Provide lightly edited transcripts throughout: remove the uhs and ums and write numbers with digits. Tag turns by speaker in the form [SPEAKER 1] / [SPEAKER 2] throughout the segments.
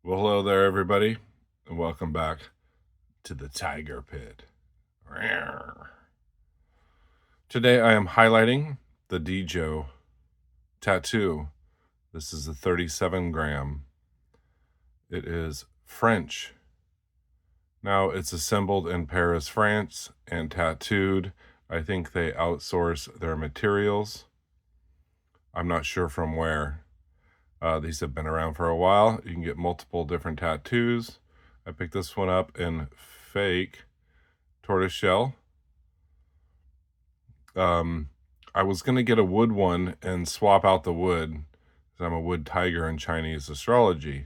[SPEAKER 1] Well, hello there, everybody, and welcome back to the Tiger Pit. Rawr. Today, I am highlighting the Deejo Tattoo. This is a 37 gram. It is French. Now, it's assembled in Paris, France, and tattooed. I think they outsource their materials. I'm not sure from where. These have been around for a while. You can get multiple different tattoos. I picked this one up in fake tortoiseshell. I was gonna get a wood one and swap out the wood, 'cause I'm a wood tiger in Chinese astrology.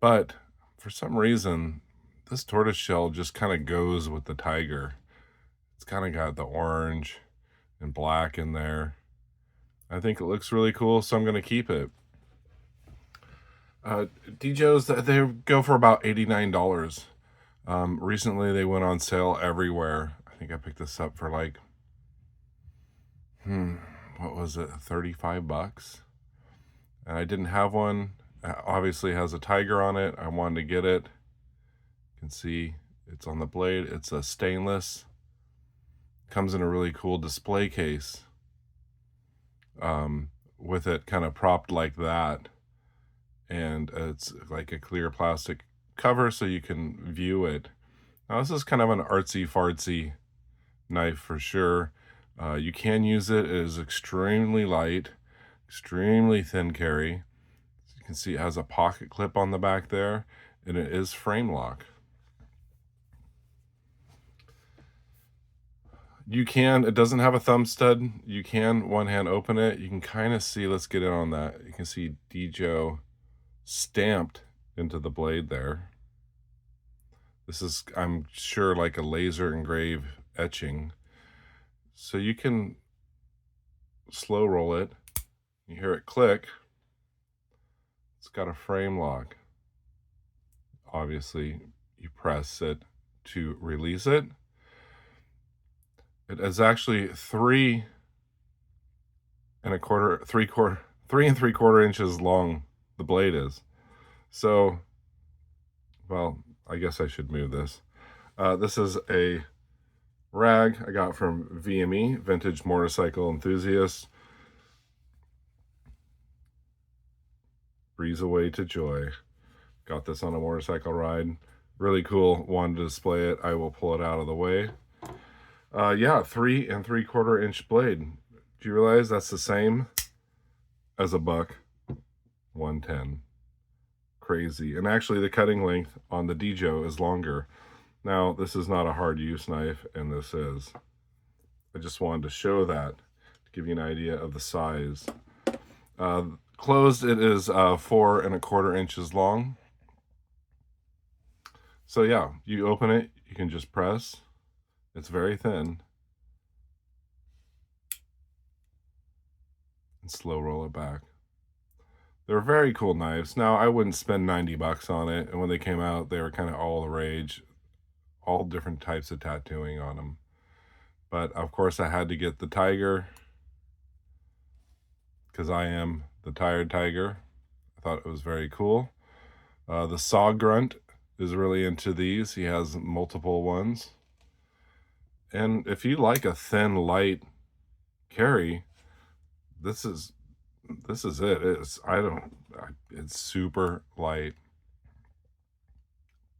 [SPEAKER 1] But for some reason, this tortoiseshell just kind of goes with the tiger. It's kind of got the orange and black in there. I think it looks really cool, so I'm gonna keep it. DJs, they go for about $89. Recently they went on sale everywhere. I think I picked this up for like, what was it, 35 bucks? And I didn't have one. Obviously has a tiger on it. I wanted to get it. You can see it's on the blade. It's a stainless. Comes in a really cool display case. With it kind of propped like that. And it's like a clear plastic cover so you can view it. Now this is kind of an artsy fartsy knife for sure. You can use it. It is extremely light, extremely thin carry. As you can see, it has a pocket clip on the back there, and it is frame lock. It doesn't have a thumb stud. You can one hand open it. You can kind of see, let's get in on that. You can see Deejo stamped into the blade there. This is, I'm sure, like a laser engrave etching. So you can slow roll it. You hear it click. It's got a frame lock. Obviously, you press it to release it. It is actually 3 and 3/4 inches long. The blade is. So, well, I guess I should move this. This is a rag I got from VME, Vintage Motorcycle Enthusiast. Breeze away to joy. Got this on a motorcycle ride. Really cool. Wanted to display it. I will pull it out of the way. Yeah, 3 and 3/4 inch blade. Do you realize that's the same as a buck 110? Crazy. And actually, the cutting length on the Deejo is longer. Now, this is not a hard use knife, and this is. I just wanted to show that to give you an idea of the size. Closed, it is 4 and 1/4 inches long. So yeah, you open it, you can just press. It's very thin. And slow roll it back. They're very cool knives. Now, I wouldn't spend 90 bucks on it, and when they came out, they were kind of all the rage. All different types of tattooing on them. But, of course, I had to get the tiger, because I am the tired tiger. I thought it was very cool. The Saw Grunt is really into these. He has multiple ones. And if you like a thin, light carry, this is it. It's super light.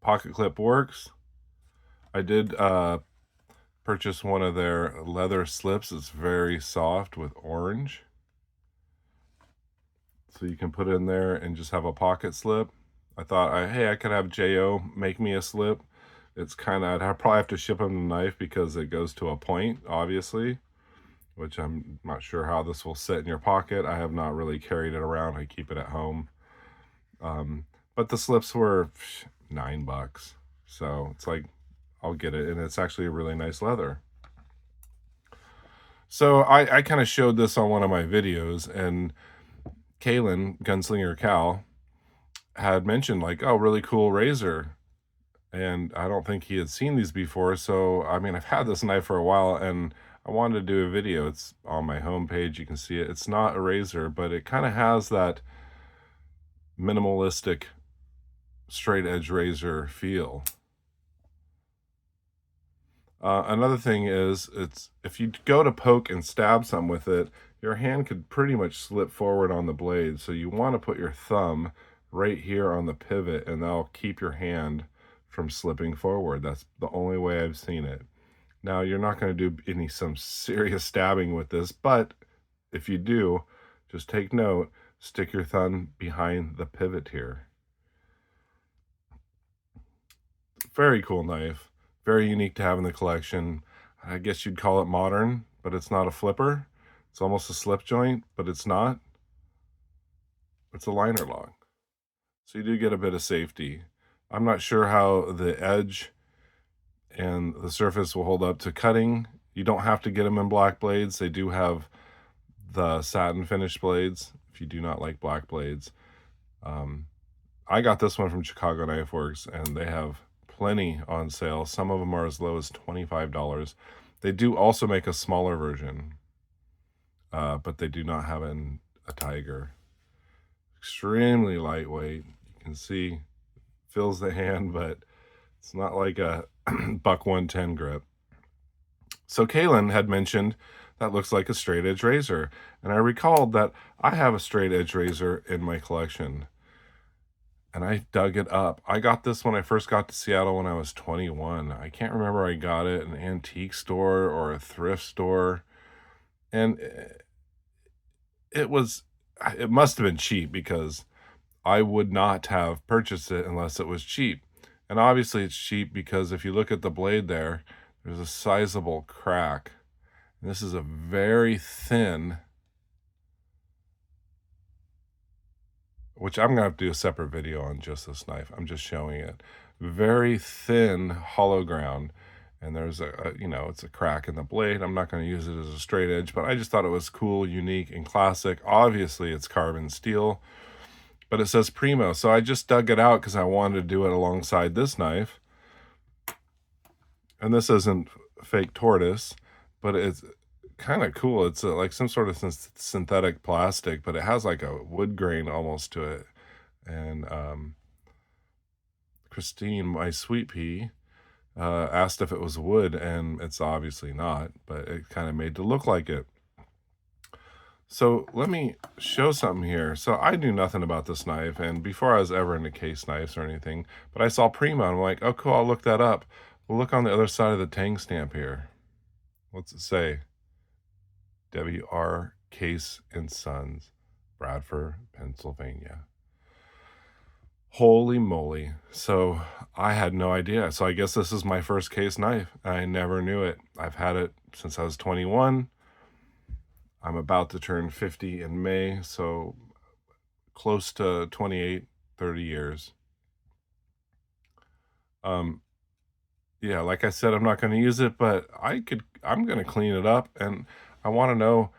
[SPEAKER 1] Pocket clip works. I did purchase one of their leather slips. It's very soft with orange. So you can put it in there and just have a pocket slip. I thought, hey, I could have J.O. make me a slip. It's kind of, I'd probably have to ship him the knife because it goes to a point, obviously, which I'm not sure how this will sit in your pocket. I have not really carried it around. I keep it at home. But the slips were $9. So it's like, I'll get it. And it's actually a really nice leather. So I kind of showed this on one of my videos, and Kalen, Gunslinger Cal, had mentioned like, oh, really cool razor. And I don't think he had seen these before. So, I mean, I've had this knife for a while, and I wanted to do a video. It's on my homepage. You can see it. It's not a razor, but it kind of has that minimalistic straight edge razor feel. Another thing is, it's if you go to poke and stab something with it, your hand could pretty much slip forward on the blade. So you want to put your thumb right here on the pivot, and that'll keep your hand from slipping forward. That's the only way I've seen it. Now, you're not going to do some serious stabbing with this, but if you do, just take note, stick your thumb behind the pivot here. Very cool knife. Very unique to have in the collection. I guess you'd call it modern, but it's not a flipper. It's almost a slip joint, but it's not. It's a liner lock. So you do get a bit of safety. I'm not sure how the edge and the surface will hold up to cutting. You don't have to get them in black blades. They do have the satin finished blades if you do not like black blades. I got this one from Chicago Knife Works, and they have plenty on sale. Some of them are as low as $25. They do also make a smaller version, but they do not have a Tiger. Extremely lightweight. You can see, fills the hand, but it's not like a buck 110 grip. So Kaylin had mentioned that looks like a straight edge razor, and I recalled that I have a straight edge razor in my collection. And I dug it up. I got this when I first got to Seattle when I was 21. I can't remember I got it in an antique store or a thrift store. And it must have been cheap, because I would not have purchased it unless it was cheap. And obviously it's cheap because if you look at the blade there, there's a sizable crack. And this is a very thin, which I'm going to have to do a separate video on just this knife. I'm just showing it. Very thin hollow ground. And there's it's a crack in the blade. I'm not going to use it as a straight edge, but I just thought it was cool, unique, and classic. Obviously, it's carbon steel, but it says Primo. So I just dug it out because I wanted to do it alongside this knife. And this isn't fake tortoise, but it's kind of cool. It's like some sort of synthetic plastic, but it has like a wood grain almost to it. And Christine, my sweet pea, asked if it was wood, and it's obviously not, but it kind of made to look like it. So let me show something here. So I knew nothing about this knife, and before I was ever into case knives or anything, but I saw Primo, and I'm like, oh cool, I'll look that up. We'll look on the other side of the tang stamp here. What's it say? W.R. Case and Sons, Bradford, Pennsylvania. Holy moly. So I had no idea. So I guess this is my first case knife. I never knew it. I've had it since I was 21. I'm about to turn 50 in May, so close to 28, 30 years. Yeah, like I said, I'm not going to use it, but I'm going to clean it up, and I want to know,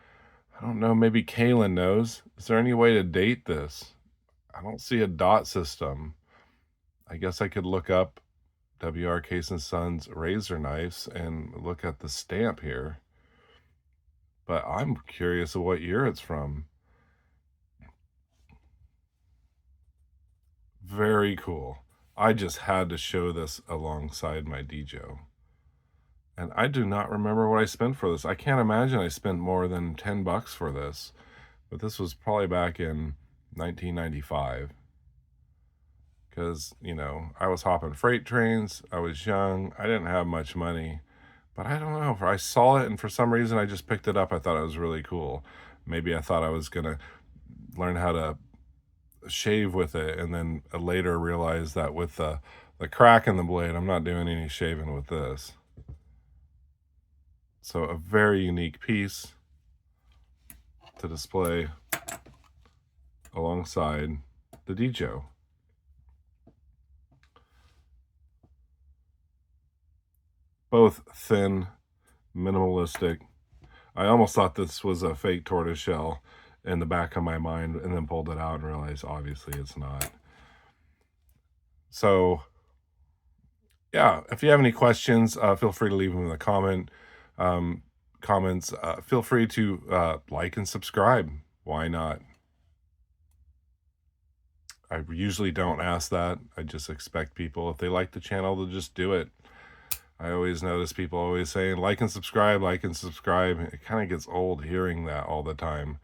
[SPEAKER 1] I don't know, maybe Kaylin knows. Is there any way to date this? I don't see a dot system. I guess I could look up W.R. Case and Sons razor knives and look at the stamp here. But I'm curious of what year it's from. Very cool. I just had to show this alongside my Deejo. And I do not remember what I spent for this. I can't imagine I spent more than 10 bucks for this. But this was probably back in 1995. Because, I was hopping freight trains. I was young. I didn't have much money. But I don't know. I saw it, and for some reason I just picked it up. I thought it was really cool. Maybe I thought I was going to learn how to shave with it, and then later realized that with the crack in the blade, I'm not doing any shaving with this. So a very unique piece to display alongside the Deejo. Both thin, minimalistic. I almost thought this was a fake tortoise shell in the back of my mind, and then pulled it out and realized obviously it's not. So yeah, if you have any questions, feel free to leave them in the comments. Feel free to like and subscribe. Why not? I usually don't ask that. I just expect people, if they like the channel, to just do it. I always notice people always saying, like and subscribe, like and subscribe. It kind of gets old hearing that all the time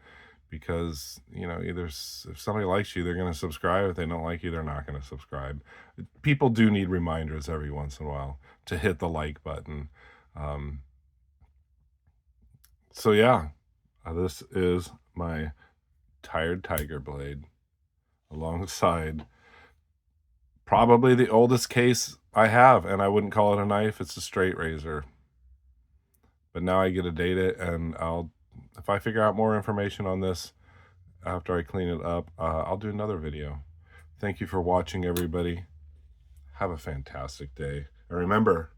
[SPEAKER 1] because, you know, either if somebody likes you, they're going to subscribe. If they don't like you, they're not going to subscribe. People do need reminders every once in a while to hit the like button. Um, so, yeah, this is my tired tiger blade alongside probably the oldest case I have, and I wouldn't call it a knife. It's a straight razor. But now I get to date it, and if I figure out more information on this after I clean it up, I'll do another video. Thank you for watching, everybody. Have a fantastic day. And remember,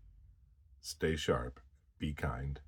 [SPEAKER 1] stay sharp, be kind.